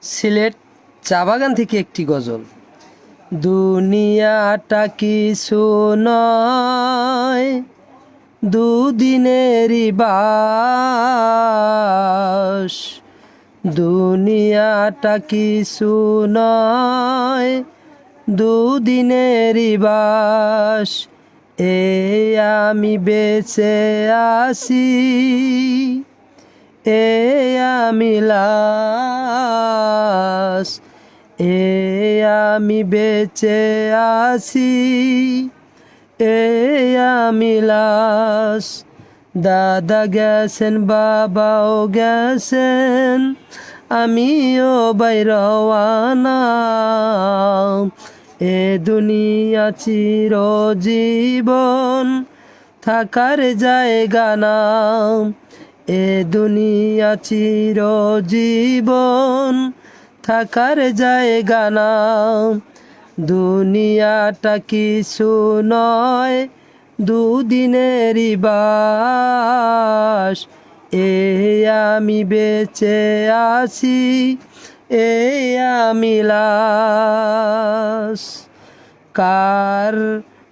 সিলেট চা বাগান থেকে একটি গজল। দুনিয়াটা কিছু নয়, দুদিনেরই বাস। দুনিয়াটা কিছু নয়, দুদিনেরই বাস। এই আমি বেঁচে আছি, এই আমি লাশ। এই আমি বেঁচে আছি, এই আমি লাশ। দাদা গেছেন, বাবাও গেছেন, আমিও বাইরওয়ানা। এ দুনিয়া চিরজীবন থাকার জায়গা না। এ দুনিয়া চিরজীবন থাকার জায়গা না। দুনিয়াটা কিছু নয়, দুদিনেরই বাস। এই আমি বেঁচে আছি, এই আমি লাশ। কার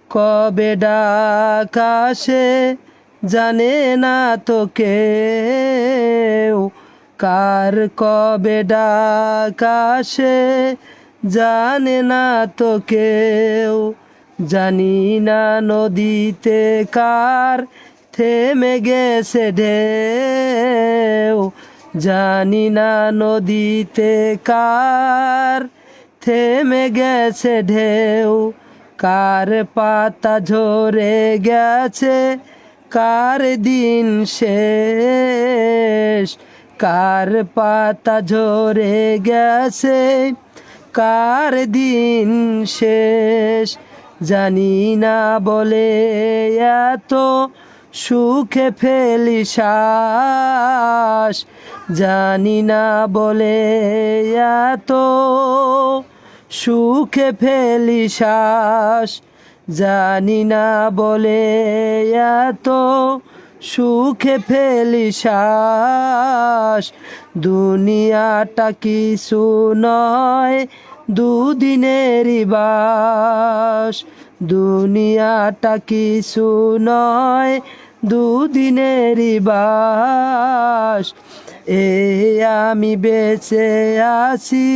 কবে ডাক আসে জানে না তো কেউ। কার কবে ডাক আসে জানে না তো কেউ। জানি না নদীতে কার থেমে গেছে ঢেউ। জানি না নদীতে কার থেমে গেছে ঢেউ। কার পাতা ঝরে গেছে, কার দিন শেষ। কার পাতা ঝরে গেছে, কার দিন শেষ। জানি না বলে এত সুখে ফেলি শ্বাস। জানি না বলে এত সুখে ফেলি শ্বাস। জানি না বলে এত সুখে ফেলি শ্বাস। দুনিয়াটা কিছু নয়, দুদিনেরই বাস। দুনিয়াটা কিছু নয়, দুদিনেরই বাস। এই আমি বেঁচে আছি,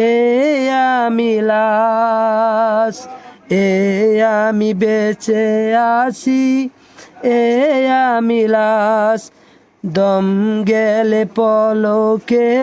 এই আমি লাশ। এই আমি বেঁচে আছি, এই আমি লাশ। দম গেলে পলকে